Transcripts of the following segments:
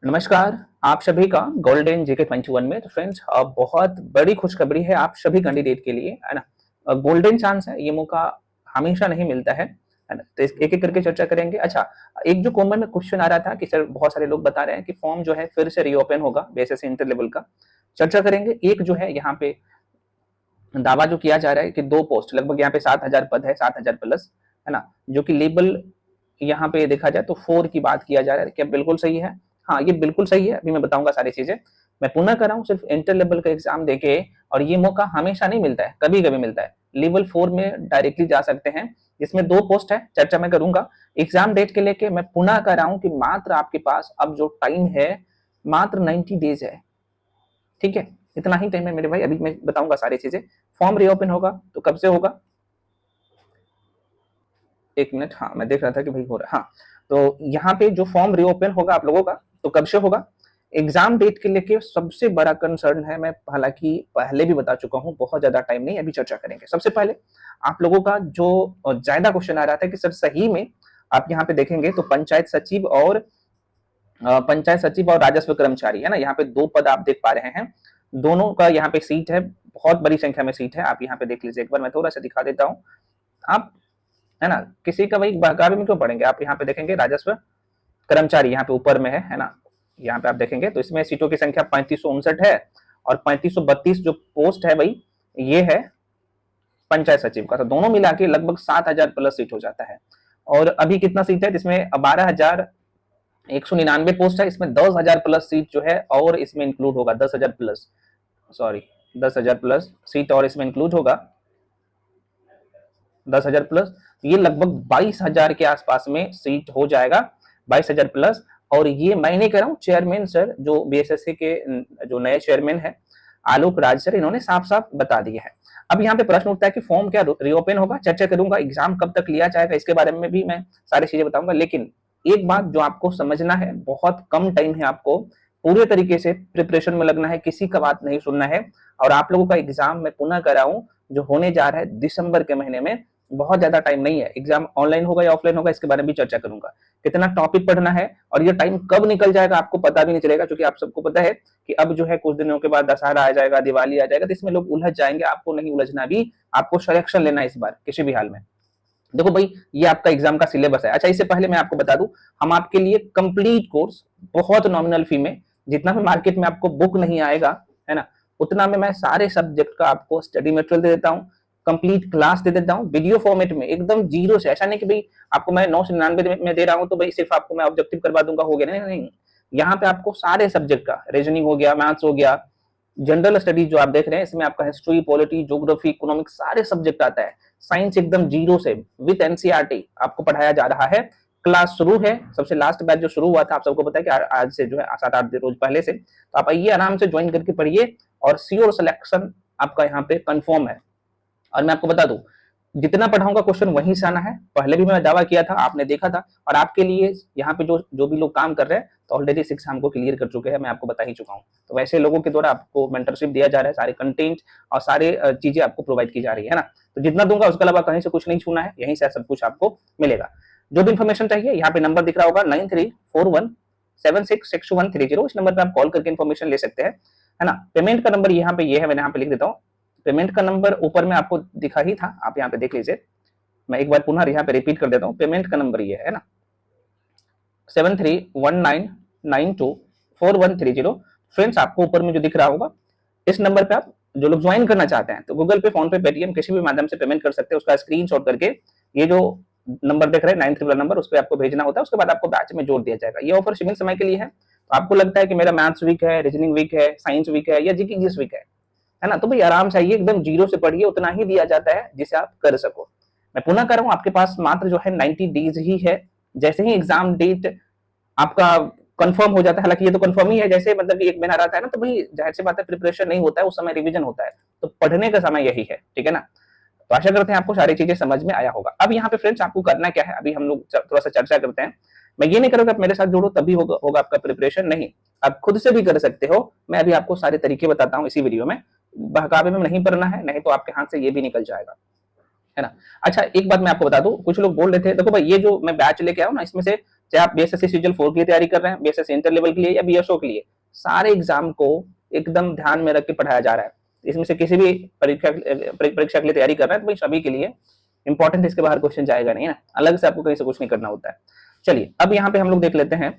नमस्कार। आप सभी का गोल्डन जीके 21 में। तो फ्रेंड्स, बहुत बड़ी खुशखबरी है आप सभी कैंडिडेट के लिए, है ना। गोल्डन चांस है, ये मौका हमेशा नहीं मिलता है ना। तो एक एक करके चर्चा करेंगे। अच्छा, एक जो कॉमन में क्वेश्चन आ रहा था कि सर बहुत सारे लोग बता रहे हैं कि फॉर्म जो है फिर से रीओपन होगा बीएसएससी इंटर लेवल का। चर्चा करेंगे। एक जो है यहाँ पे दावा जो किया जा रहा है कि 2 पोस्ट लगभग यहाँ पे 7,000 पद है, 7,000 प्लस, है ना, जो कि लेबल यहाँ पे देखा जाए तो 4 की बात किया जा रहा है। क्या बिल्कुल सही है? हाँ, ये बिल्कुल सही है। अभी मैं बताऊंगा सारी चीजें। मैं पुनः कर रहा हूँ, सिर्फ इंटर लेवल का एग्जाम देके, और ये मौका हमेशा नहीं मिलता है, कभी कभी मिलता है। लेवल 4 में डायरेक्टली जा सकते हैं। इसमें 2 पोस्ट है, चर्चा मैं करूंगा। एग्जाम डेट के लेके मैं पुनः कर रहा हूँ कि मात्र आपके पास अब जो टाइम है मात्र 90 डेज है। ठीक है, इतना ही टाइम है मेरे भाई। अभी मैं बताऊंगा सारी चीजें। फॉर्म रीओपन होगा तो कब से होगा? एक मिनट, हाँ मैं देख रहा था कि भाई हो रहा है। हाँ, तो यहाँ पे जो फॉर्म रीओपन होगा आप लोगों का, तो कब से होगा? एग्जाम डेट के लेके सबसे बड़ा कंसर्न है, मैं हालांकि पहले भी बता चुका हूँ, बहुत ज्यादा टाइम नहीं, अभी चर्चा करेंगे। सबसे पहले आप लोगों का जो ज्यादा क्वेश्चन आ रहा था कि सर सही में आप यहाँ पे देखेंगे तो पंचायत सचिव और राजस्व कर्मचारी, है ना, यहाँ पे 2 पद आप देख पा रहे हैं। दोनों का यहाँ पे सीट है, बहुत बड़ी संख्या में सीट है। आप यहाँ पे देख लीजिए एक बार, मैं थोड़ा सा दिखा देता हूँ आप, है ना। किसी का भाई बहकावे में क्यों पड़ेंगे? आप यहाँ पे देखेंगे राजस्व कर्मचारी यहाँ पे ऊपर में है ना। यहाँ पे आप देखेंगे तो इसमें सीटों की संख्या 3559 है, और 3532 जो पोस्ट है भाई, ये है पंचायत सचिव का। तो दोनों मिला के लगभग 7,000 प्लस सीट हो जाता है। और अभी कितना सीट है? इसमें 12,199 पोस्ट है। इसमें 10,000 प्लस सीट जो है और इसमें इंक्लूड होगा, 10,000 प्लस, सॉरी 10,000 प्लस सीट और इसमें इंक्लूड होगा 10,000 प्लस। ये लगभग 22,000 के आसपास में सीट हो जाएगा, 22,000 प्लस। और ये मैं नहीं कह रहा हूँ, चेयरमैन सर जो बीएसएससी के जो नए चेयरमैन है आलोक राज सर, इन्होंने साफ साफ बता दिया है। अब यहाँ पे प्रश्न उठता है कि फॉर्म क्या रीओपन होगा? चर्चा करूंगा। एग्जाम कब तक लिया जाएगा इसके बारे में भी मैं सारी चीजें बताऊंगा। लेकिन एक बात जो आपको समझना है, बहुत कम टाइम है, आपको पूरे तरीके से प्रिपरेशन में लगना है, किसी का बात नहीं सुनना है। और आप लोगों का एग्जाम मैं पुनः कराऊं जो होने जा रहा है दिसंबर के महीने में, बहुत ज्यादा टाइम नहीं है। एग्जाम ऑनलाइन होगा या ऑफलाइन होगा इसके बारे में भी चर्चा करूंगा। कितना टॉपिक पढ़ना है और ये टाइम कब निकल जाएगा आपको पता भी नहीं चलेगा, क्योंकि आप सबको पता है कि अब जो है कुछ दिनों के बाद दशहरा आ जाएगा, दिवाली आ जाएगा, तो इसमें लोग उलझ जाएंगे। आपको नहीं उलझना, भी आपको सिलेक्शन लेना है इस बार किसी भी हाल में। देखो भाई, ये आपका एग्जाम का सिलेबस है। अच्छा, इससे पहले मैं आपको बता दूं, हम आपके लिए कंप्लीट कोर्स बहुत नॉमिनल फी में, जितना भी मार्केट में आपको बुक नहीं आएगा, है ना, उतना में मैं सारे सब्जेक्ट का आपको स्टडी मटेरियल दे देता हूँ, कंप्लीट क्लास दे देता हूँ वीडियो फॉर्मेट में, एकदम जीरो से। ऐसा नहीं कि भाई आपको मैं 999 में दे रहा हूँ तो भाई सिर्फ आपको मैं ऑब्जेक्टिव करवा दूंगा, हो गया। नहीं नहीं, यहाँ पे आपको सारे सब्जेक्ट का, रीजनिंग हो गया, मैथ्स हो गया, जनरल स्टडीज जो आप देख रहे हैं इसमें आपका हिस्ट्री, पॉलिटी, ज्योग्राफी, इकोनॉमिक्स, सारे सब्जेक्ट आता है। साइंस एकदम जीरो से विद एनसीईआरटी आपको पढ़ाया जा रहा है। क्लास शुरू है, सबसे लास्ट बैच जो शुरू हुआ था आप सबको पता है कि आज से जो है 7-8 रोज पहले से, तो आप आइए आराम से ज्वाइन करके पढ़िए, और श्योर सिलेक्शन आपका यहाँ पे कंफर्म है। और मैं आपको बता दूं, जितना पढ़ाऊंगा क्वेश्चन वहीं से आना है। पहले भी मैं दावा किया था, आपने देखा था। और आपके लिए यहाँ पे जो जो भी लोग काम कर रहे हैं तो ऑलरेडी 6 हमको क्लियर कर चुके हैं, मैं आपको बता ही चुका हूँ। तो वैसे लोगों के द्वारा आपको मेंटरशिप दिया जा रहा है, सारे कंटेंट और सारे चीजें आपको प्रोवाइड की जा रही है ना। तो जितना दूंगा उसके अलावा कहीं से कुछ नहीं छूना है, यहीं से सब कुछ आपको मिलेगा। जो भी इन्फॉर्मेशन चाहिए, यहाँ पे नंबर दिख रहा होगा 9341766130, इस नंबर पे आप कॉल करके इन्फॉर्मेशन ले सकते हैं, है ना। पेमेंट का नंबर यहाँ पे ये है, मैंने यहाँ पे लिख देता हूँ। पेमेंट का नंबर ऊपर में आपको दिखा ही था, आप यहाँ पे देख लीजिए। मैं एक बार पुनः यहाँ पे रिपीट कर देता हूँ। पेमेंट का नंबर ये है ना, 7319924130। फ्रेंड्स, आपको ऊपर में जो दिख रहा होगा, इस नंबर पे आप जो लोग ज्वाइन करना चाहते हैं तो गूगल पे, फोन पे, पेटीएम किसी भी माध्यम से पेमेंट कर सकते हैं। उसका स्क्रीनशॉट करके ये जो नंबर देख रहे हैं 93 नंबर, उस पर आपको भेजना होता है। उसके बाद आपको बैच में जोड़ दिया जाएगा। ये ऑफर सीमित समय के लिए है। तो आपको लगता है कि मेरा मैथ्स वीक है, रीजनिंग वीक है, साइंस वीक है, या जीके इंग्लिश वीक है ना, तो भाई आराम से आइए, एकदम जीरो से पढ़िए, उतना ही दिया जाता है जिसे आप कर सको। मैं पुनः कर रहा हूँ, आपके पास मात्र जो है 90 डेज ही है। जैसे ही एग्जाम डेट आपका कंफर्म हो जाता है, हालांकि ये तो कंफर्म ही है, जैसे मतलब कि एक महीना रहता है ना, तो भाई जाहिर सी बात है प्रिपरेशन नहीं होता है, उस समय रिवीजन होता है, तो पढ़ने का समय यही है, ठीक है ना। तो आशा करते हैं आपको सारी चीजें समझ में आया होगा। अब यहाँ पे फ्रेंड्स आपको करना क्या है, अभी हम लोग थोड़ा सा चर्चा करते हैं। मैं ये नहीं करूंगा आप मेरे साथ जुड़ो तभी होगा आपका प्रिपरेशन, नहीं, आप खुद से भी कर सकते हो। मैं अभी आपको सारे तरीके बताता हूँ इसी वीडियो में। बहकावे में नहीं पढ़ना है, नहीं तो आपके हाथ से ये भी निकल जाएगा, है ना। अच्छा, एक बात मैं आपको बता दूं, कुछ लोग बोल रहे थे, देखो भाई ये जो मैं बैच लेके आया हूं ना, इसमें से चाहे आप बीएसएससी सीजीएल 4 की तैयारी कर रहे हैं, बीएसएससी इंटर लेवल के लिए या बीएसओ के लिए, सारे एग्जाम को एकदम ध्यान में रख के पढ़ाया जा रहा है। इसमें से किसी भी परीक्षा के लिए तैयारी कर रहे हैं तो भाई सभी के लिए इंपॉर्टेंट, इसके बाहर क्वेश्चन जाएगा नहीं ना, अलग से आपको कहीं से कुछ नहीं करना होता है। चलिए अब यहाँ पे हम लोग देख लेते हैं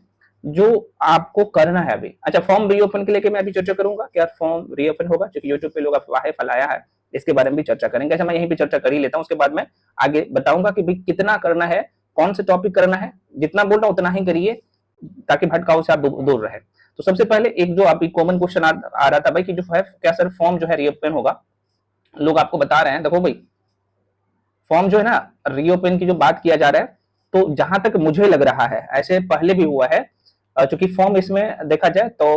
जो आपको करना है अभी। अच्छा, फॉर्म रीओपन के लिए मैं अभी चर्चा करूंगा, क्या फॉर्म रीओपन होगा, क्योंकि यूट्यूब पे लोग अफवाहें फैलाया है, इसके बारे में भी चर्चा करेंगे। अच्छा, मैं यहीं पे चर्चा कर ही लेता हूँ, उसके बाद में आगे बताऊंगा कि भाई कितना करना है, कौन से टॉपिक करना है, जितना बोल रहा हूं उतना ही करिए ताकि भटकाव से आप दूर रहे। तो सबसे पहले एक जो अभी कॉमन क्वेश्चन आ रहा था भाई कि जो है क्या सर फॉर्म जो है रीओपन होगा, लोग आपको बता रहे हैं, देखो भाई फॉर्म जो है ना रीओपन की जो बात किया जा रहा है, तो जहां तक मुझे लग रहा है ऐसे पहले भी हुआ है, चूंकि फॉर्म इसमें देखा जाए तो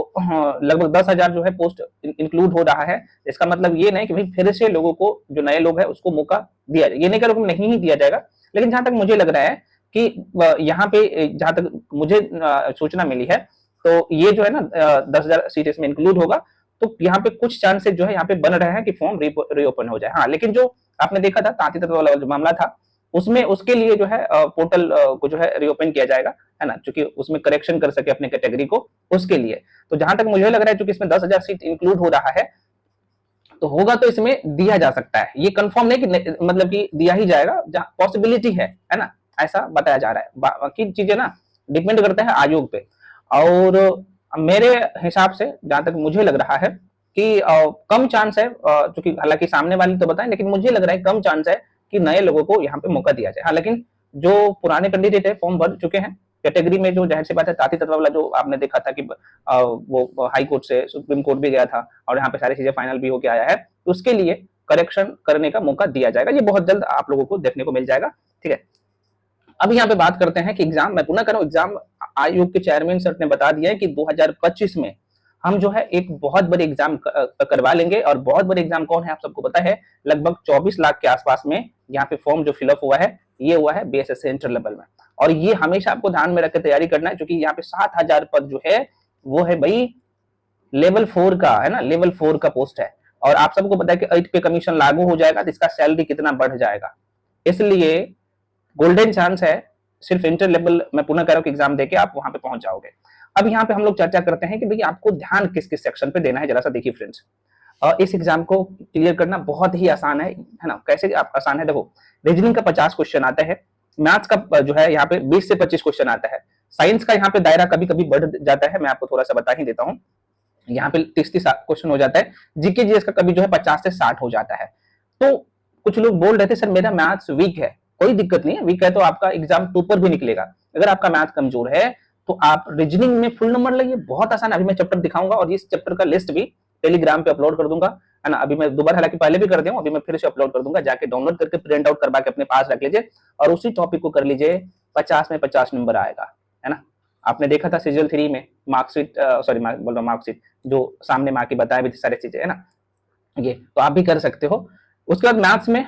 लगभग 10,000 जो है पोस्ट इंक्लूड हो रहा है। इसका मतलब ये नहीं कि भाई फिर से लोगों को, जो नए लोग हैं उसको मौका दिया जाए, ये नहीं कह नहीं ही दिया जाएगा, लेकिन जहां तक मुझे लग रहा है कि यहाँ पे जहां तक मुझे सूचना मिली है तो ये जो है ना 10,000 सीट इसमें इंक्लूड होगा, तो यहाँ पे कुछ चांसेस जो है यहाँ पे बन रहे हैं कि फॉर्म रीओपन हो जाए। हाँ, लेकिन जो आपने देखा था तांती तत्व वाला जो मामला था, उसमें उसके लिए जो है पोर्टल को जो है रीओपन किया जाएगा, है ना, क्योंकि उसमें करेक्शन कर सके अपने कैटेगरी को, उसके लिए। तो जहां तक मुझे लग रहा है क्योंकि इसमें 10,000 सीट इंक्लूड हो रहा है, तो होगा तो इसमें दिया जा सकता है, ये कंफर्म नहीं कि मतलब कि दिया ही जाएगा, जहां पॉसिबिलिटी है ना, ऐसा बताया जा रहा है। बाकी चीजें ना डिपेंड करता है आयोग पे। और मेरे हिसाब से जहां तक मुझे लग रहा है कि कम चांस है, क्योंकि हालांकि सामने वाली तो बताएं, लेकिन मुझे लग रहा है कम चांस है कि नए लोगों को यहाँ पे मौका दिया जाए। हाँ, लेकिन जो पुराने कैंडिडेट है फॉर्म भर चुके हैं कैटेगरी में, जो जाहिर सी बात है ताती तत्व वाला जो आपने देखा था कि वो हाई कोर्ट से सुप्रीम कोर्ट भी गया था और यहाँ पे सारी चीजें फाइनल भी होके आया है, तो उसके लिए करेक्शन करने का मौका दिया जाएगा, ये बहुत जल्द आप लोगों को देखने को मिल जाएगा। ठीक है, अब यहाँ पे बात करते हैं कि एग्जाम, मैं पुनः करूं, एग्जाम आयोग के चेयरमैन सर ने बता दिया है कि 2025 में हम जो है एक बहुत बड़ी एग्जाम करवा लेंगे। और बहुत बड़ी एग्जाम कौन है आप सबको पता है, लगभग 24 लाख के आसपास में यहाँ पे फॉर्म जो फिलअप हुआ है, ये हुआ है बीएसएससी इंटर लेवल में। और ये हमेशा आपको ध्यान में रख के तैयारी करना है, क्योंकि यहाँ पे 7,000 पद जो है वो है भाई लेवल 4 का, है ना, लेवल 4 का पोस्ट है। और आप सबको पता है कि 8 पे कमीशन लागू हो जाएगा तो इसका सैलरी कितना बढ़ जाएगा, इसलिए गोल्डन चांस है, सिर्फ इंटर लेवल मैं पुनः कह रहा हूं कि एग्जाम देके आप वहां पे पहुंच जाओगे। अब यहाँ पे हम लोग चर्चा करते हैं कि भाई आपको ध्यान किस किस सेक्शन पे देना है। जरा सा देखिए फ्रेंड्स, इस एग्जाम को क्लियर करना बहुत ही आसान है ना। कैसे आप आसान है, देखो रीजनिंग का 50 क्वेश्चन आता है, मैथ्स का जो है यहाँ पे 20 से 25 क्वेश्चन आता है, साइंस का यहाँ पे दायरा कभी कभी बढ़ जाता है, मैं आपको थोड़ा सा बता ही देता हूँ, यहाँ पे 30 क्वेश्चन हो जाता है, जीके जीएस का कभी जो है 50 से 60 हो जाता है। तो कुछ लोग बोल रहे थे सर मेरा मैथ्स वीक है, कोई दिक्कत नहीं है, वीक है तो आपका एग्जाम टॉपर भी निकलेगा। अगर आपका मैथ कमजोर है तो आप रीजनिंग में फुल नंबर लाइए, बहुत आसान है। अभी मैं चैप्टर दिखाऊंगा और इस चैप्टर का लिस्ट भी टेलीग्राम पे अपलोड कर दूंगा, है ना। अभी मैं दोबारा, हालांकि पहले भी कर दिया हूं, अभी मैं फिर से अपलोड कर दूंगा, जाके डाउनलोड करके प्रिंट आउट करवा के अपने पास रख लीजिए और उसी टॉपिक को कर लीजिए, 50 में 50 नंबर आएगा, है ना। आपने देखा था सीजन 3 में मार्कशीट, सॉरी बोल रहा हूँ मार्कशीट, जो सामने माँ की बताया भी थी सारी चीजें, है ना, ये तो आप भी कर सकते हो। उसके बाद मैथ्स में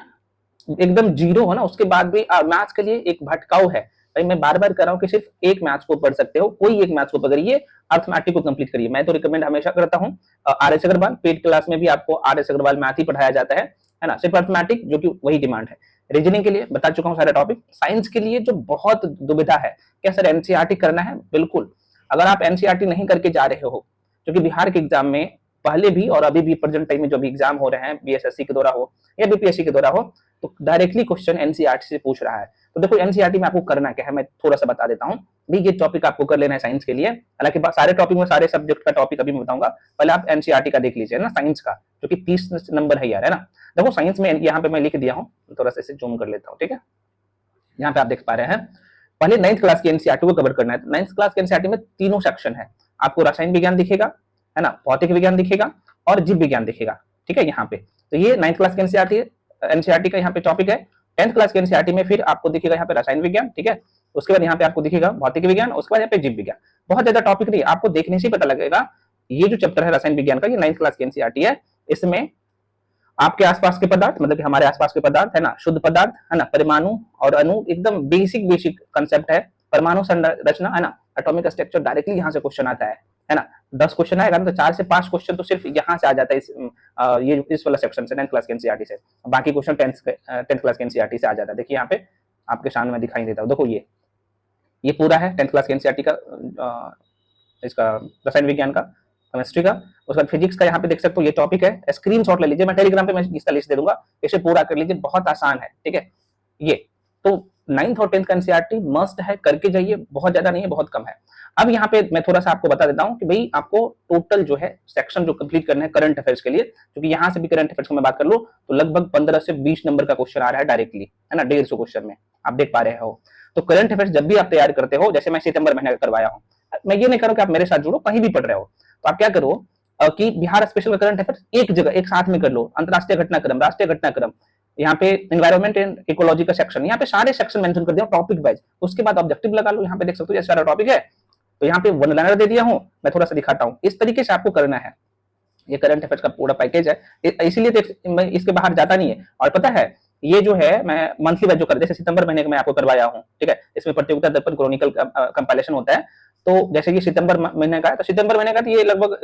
एकदम जीरो हो ना, उसके बाद भी मैथ्स के लिए एक भटकाव है भाई, मैं बार बार कर रहा हूँ कि सिर्फ एक मैथ्स को पढ़ सकते हो, कोई एक मैथ्स को पकड़िए, अर्थमेटिक को कंप्लीट करिए। मैं तो रिकमेंड हमेशा करता हूँ आर.एस. अग्रवाल, पेड क्लास में भी आपको आर.एस. अग्रवाल मैथ ही पढ़ाया जाता है ना, सिर्फ अर्थमेटिक जो कि वही डिमांड है। रीजनिंग के लिए बता चुका हूँ सारे टॉपिक। साइंस के लिए जो बहुत दुविधा है, क्या सर एनसीईआरटी करना है, बिल्कुल। अगर आप एनसीईआरटी नहीं करके जा रहे हो, क्योंकि बिहार के एग्जाम में पहले भी और अभी भी प्रेजेंट टाइम में जो भी एग्जाम हो रहे हैं, बीएसएससी के द्वारा हो या बीपीएससी के द्वारा हो, तो डायरेक्टली क्वेश्चन एनसीईआरटी से पूछ रहा है। तो देखो एनसीईआरटी में आपको करना क्या है, मैं थोड़ा सा बता देता हूँ भाई, ये टॉपिक आपको कर लेना है साइंस के लिए। हालांकि सारे टॉपिक में सारे सब्जेक्ट का टॉपिक अभी मैं बताऊंगा, पहले आप एनसीईआरटी का देख लीजिए ना, साइंस का, जो कि 30 नंबर है यार, है ना। देखो साइंस में यहाँ पे मैं लिख दिया हूँ, थोड़ा सा इसे जूम कर लेता हूँ, ठीक है। यहाँ पे आप देख पा रहे हैं, पहले 9th क्लास की एनसीईआरटी को कवर करना है। 9th क्लास की एनसीईआरटी में तीनों सेक्शन है, आपको रसायन विज्ञान दिखेगा, है ना, भौतिक विज्ञान दिखेगा और जीव विज्ञान दिखेगा, ठीक है। यहाँ पे तो ये 9th क्लास की एनसीईआरटी का यहाँ पे टॉपिक है। 10th क्लास के एनसीईआरटी में फिर आपको दिखेगा यहाँ पे रसायन विज्ञान, ठीक है। उसके बाद यहाँ पे आपको दिखेगा भौतिक विज्ञान, उसके बाद यहाँ पे जीव विज्ञान। बहुत ज्यादा टॉपिक नहीं, आपको देखने से पता लगेगा। ये जो चैप्टर है रसायन विज्ञान का, ये 9th क्लास की एनसीईआरटी है। इसमें आपके आसपास के पदार्थ, मतलब कि हमारे आसपास के पदार्थ, है ना, शुद्ध पदार्थ, है ना, परमाणु और अणु, एकदम बेसिक कंसेप्ट है। परमाणु संरचना, है ना, एटॉमिक स्ट्रक्चर, डायरेक्टली यहाँ से क्वेश्चन आता है ना। 10 क्वेश्चन आएगा तो 4 से 5 क्वेश्चन तो सिर्फ यहाँ से आ जाता है, इस वाला सेक्शन से, 9th क्लास के एनसीईआरटी से। बाकी क्वेश्चन 10th क्लास के एनसीईआरटी से आ जाता है। देखिए यहाँ पे आपके सामने में दिखाई देता हूँ, देखो ये ये पूरा है 10th क्लास के एनसीईआरटी का, इसका रसायन विज्ञान का, केमिस्ट्री का। उसके बाद फिजिक्स का यहाँ पे देख सकते हो ये टॉपिक है, स्क्रीनशॉट ले लीजिए, मैं टेलीग्राम पे मैं इसका लिस्ट दे दूंगा, इसे पूरा कर लीजिए, बहुत आसान है, ठीक है। ये तो 9th और 10th का एनसीईआरटी मस्ट है, करके जाइए, बहुत ज्यादा नहीं है, बहुत कम है। अब यहाँ पे मैं थोड़ा सा आपको बता देता हूँ कि भाई आपको टोटल जो है सेक्शन जो कंप्लीट करना है करंट अफेयर्स के लिए, क्योंकि यहाँ से भी करंट अफेयर्स की मैं बात कर लूँ तो लगभग 15 से 20 नंबर का क्वेश्चन आ रहा है डायरेक्टली, है ना, 150 क्वेश्चन में, आप देख पा रहे हो। तो करंट अफेयर्स जब भी आप तैयार करते हो, जैसे मैं सितंबर महीने का करवाया हूँ, मैं ये नहीं करूँ कि आप मेरे साथ जुड़ो, कहीं भी पढ़ रहे हो, तो आप क्या करो कि बिहार स्पेशल का करंट अफेयर्स एक जगह एक साथ में कर लो, अंतरराष्ट्रीय घटनाक्रम, राष्ट्रीय घटनाक्रम, यहाँ पे एनवायरमेंट एंड इकोलॉजी का सेक्शन, यहाँ पे सारे सेक्शन मेंशन कर दिया टॉपिक वाइज, उसके बाद ऑब्जेक्टिव लगा लो, यहाँ पे देख सकते हो ये सारा टॉपिक है, तो यहाँ पे वन लाइनर दे दिया हूँ, मैं थोड़ा सा दिखाता हूँ, इस तरीके से आपको करना है। ये करंट अफेयर्स का पूरा पैकेज है, इसीलिए तो मैं इसके बाहर जाता नहीं है। और पता है ये जो है मैं मंथली वाइज जो कर, जैसे सितंबर महीने का मैं आपको करवाया हूँ, ठीक है, इसमें प्रतियोगिता दर्पण क्रॉनिकल कंपाइलेशन होता है, तो जैसे कि सितंबर महीने का है, तो सितंबर महीने का तो ये लगभग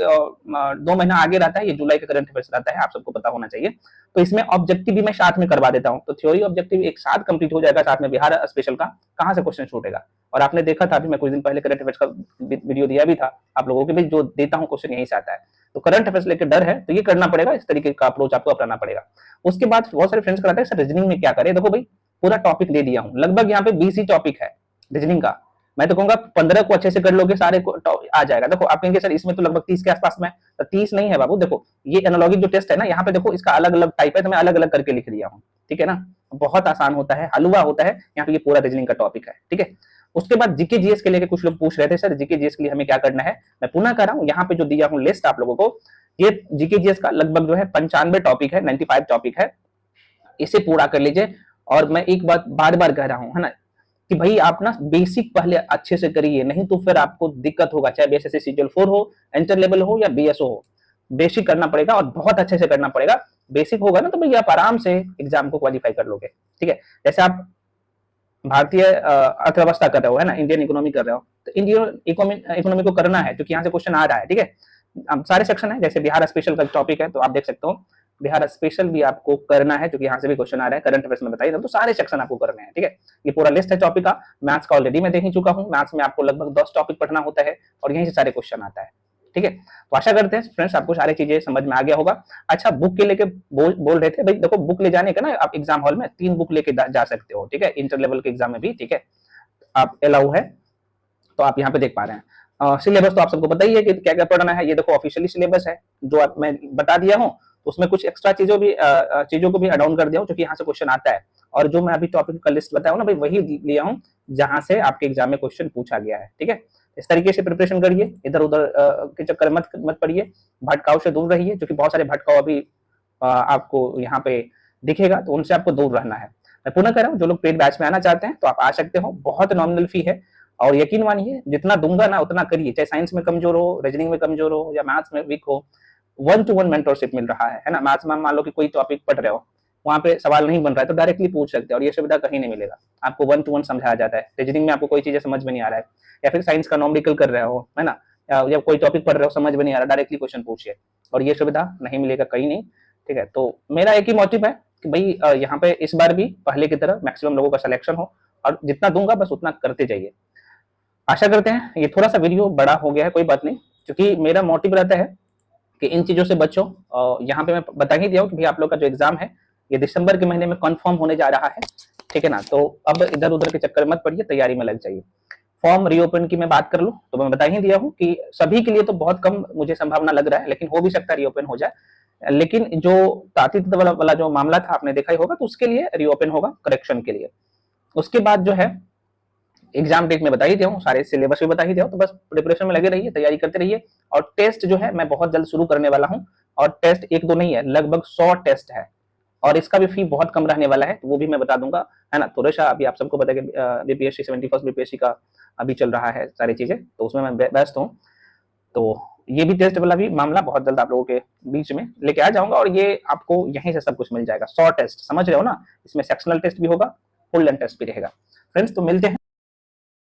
2 महीना आगे रहता है, ये जुलाई का करंट अफेयर्स रहता है, आप सबको पता होना चाहिए। तो इसमें ऑब्जेक्टिव भी मैं साथ में करवा देता हूँ, तो थ्योरी ऑब्जेक्टिव एक साथ कंप्लीट हो जाएगा, साथ में बिहार स्पेशल का कहाँ से क्वेश्चन छूटेगा। और आपने देखा था अभी मैं कुछ दिन पहले करंट अफेयर्स का वीडियो दिया भी था आप लोगों के भी, जो देता हूँ क्वेश्चन यहीं से आता है। तो करंट अफेयर्स लेकर डर है तो ये करना पड़ेगा, इस तरीके का अप्रोच आपको अपनाना पड़ेगा। उसके बाद बहुत सारे फ्रेंड्स कराते हैं सर रीजनिंग में क्या करें, देखो भाई पूरा टॉपिक ले दिया हूँ, लगभग यहाँ पे 20 ही टॉपिक है रीजनिंग का, मैं तो कहूंगा 15 को अच्छे से कर लोगे सारे को आ जाएगा। देखो आप कहेंगे सर इसमें तो लगभग 30 के आसपास में, तो 30 नहीं है बाबू, देखो ये एनालॉगिक जो टेस्ट है ना, यहाँ पे देखो इसका अलग अलग टाइप है, तो मैं अलग अलग करके लिख दिया हूँ, ठीक है ना, बहुत आसान होता है, हलवा होता है, यहाँ पे ये पूरा रीजनिंग का टॉपिक है, ठीक है। उसके बाद जीके जीएस के लेके कुछ लोग पूछ रहे थे सर जीके जीएस के लिए हमें क्या करना है, मैं पुनः कर रहा हूँ, यहाँ पे जो दिया हूँ लिस्ट आप लोगों को, ये जीके जीएस का लगभग जो है 95 टॉपिक है, 95 टॉपिक है, इसे पूरा कर लीजिए। और मैं एक बात बार बार कह रहा हूँ, है ना, कि भाई आप ना बेसिक पहले अच्छे से करिए, नहीं तो फिर आपको दिक्कत होगा, चाहे बीएसएससी सीजीएल 4 हो, इंटर लेवल हो या बीएसओ हो, बेसिक करना पड़ेगा और बहुत अच्छे से करना पड़ेगा। बेसिक होगा ना तो भाई आप आराम से एग्जाम को क्वालिफाई कर लोगे, ठीक है। जैसे आप भारतीय अर्थव्यवस्था कर रहे हो, है ना, इंडियन इकोनॉमी कर रहे हो, तो इंडियन इकोनॉमी को करना है क्योंकि यहाँ से क्वेश्चन आ रहा है, ठीक है। अब सारे सेक्शन है, जैसे बिहार स्पेशल का टॉपिक है तो आप देख सकते हो बिहार स्पेशल भी आपको करना है क्योंकि यहाँ से भी क्वेश्चन आ रहा है, करंट अफेयर्स में बताइए, तो सारे सेक्शन आपको करने हैं, ठीक है। ये पूरा लिस्ट है टॉपिक का। मैथ्स का ऑलरेडी मैं देख ही चुका हूँ, मैथ्स में आपको लगभग 10 टॉपिक पढ़ना होता है और यहीं से सारे क्वेश्चन आता है, ठीक है। तो आशा करते हैं फ्रेंड्स आपको सारी चीजें समझ में आ गया होगा। अच्छा बुक के लेके बोल रहे थे, भाई देखो बुक ले जाने का ना, आप एग्जाम हॉल में 3 बुक लेके जा सकते हो, ठीक है, इंटर लेवल के एग्जाम में भी, ठीक है, आप अलाउ है, तो आप यहाँ पे देख पा रहे हैं। सिलेबस तो आप सबको पता ही है कि क्या क्या पढ़ना है, ये देखो ऑफिशियली सिलेबस है जो मैं बता दिया हूँ, उसमें कुछ एक्स्ट्रा चीजों को भी एड ऑन कर दिया हूँ क्योंकि यहाँ से क्वेश्चन आता है, और जो मैं अभी टॉपिक का लिस्ट बताया हूँ ना भाई वही लिया हूँ जहां से आपके एग्जाम में क्वेश्चन पूछा गया है, ठीक है। इस तरीके से प्रिपरेशन करिए, इधर उधर के चक्कर मत पड़िए, भटकाव से दूर रहिए क्योंकि बहुत सारे भटकाव अभी आपको यहाँ पे दिखेगा, तो उनसे आपको दूर रहना है। मैं पुनः कह रहा हूँ जो लोग पेड बैच में आना चाहते हैं तो आप आ सकते हो, बहुत नॉमिनल फी है, और यकीन मानिए जितना दूंगा ना उतना करिए, चाहे साइंस में कमजोर हो, रीजनिंग में कमजोर हो या मैथ्स में वीक हो, 1-to-1 मेंटरशिप मिल रहा है ना। मैथ्स में मान लो कि कोई टॉपिक पढ़ रहे हो, वहां पे सवाल नहीं बन रहा है तो डायरेक्टली पूछ सकते हैं, और ये सुविधा कहीं नहीं मिलेगा, आपको 1-to-1 समझाया जाता है। रीजनिंग में आपको कोई चीजें समझ में नहीं आ रहा है, या फिर साइंस का नॉमेरिकल कर रहे हो, है ना, या कोई टॉपिक पढ़ रहे हो समझ में नहीं आ रहा, डायरेक्टली क्वेश्चन पूछिए, और ये सुविधा नहीं मिलेगा कहीं नहीं, ठीक है। तो मेरा एक ही मोटिव है कि भाई यहाँ पे इस बार भी पहले की तरह मैक्सिमम लोगों का सिलेक्शन हो, और जितना दूंगा बस उतना करते जाइए। आशा करते हैं, ये थोड़ा सा वीडियो बड़ा हो गया है, कोई बात नहीं, क्योंकि मेरा मोटिव रहता है कि इन चीजों से बचो। यहाँ पे मैं बता ही दिया हूँ कि भाई आप लोग का जो एग्जाम है ये दिसंबर के महीने में कंफर्म होने जा रहा है, ठीक है ना। तो अब इधर उधर के चक्कर मत पड़िए, तैयारी में लग जाइए। फॉर्म रीओपन की मैं बात कर लूँ तो मैं बता ही दिया हूँ कि सभी के लिए तो बहुत कम मुझे संभावना लग रहा है, लेकिन हो भी सकता है रीओपन हो जाए, लेकिन जो तातीत वाला जो मामला था आपने देखा ही होगा, तो उसके लिए रीओपन होगा करेक्शन के लिए। उसके बाद जो है एग्जाम डेट में बता ही दिया हूँ, सारे सिलेबस भी बता ही दिया हूँ, तो बस प्रिपरेशन में लगे रहिए, तैयारी करते रहिए। और टेस्ट जो है मैं बहुत जल्द शुरू करने वाला हूँ, और टेस्ट 1-2 नहीं है, लगभग 100 टेस्ट है, और इसका भी फी बहुत कम रहने वाला है, तो वो भी मैं बता दूंगा, है ना। थोड़ा अभी आप सबको पता है कि बीपीएससी 71st बीपीएससी का अभी चल रहा है सारी चीजें, तो उसमें मैं व्यस्त हूँ, तो ये भी टेस्ट वाला भी मामला बहुत जल्द आप लोगों के बीच में लेके आ जाऊंगा, और ये आपको यहीं से सब कुछ मिल जाएगा। 100 टेस्ट समझ रहे हो ना, इसमें सेक्शनल टेस्ट भी होगा, फुल लेंथ टेस्ट भी रहेगा। फ्रेंड्स तो मिलते हैं।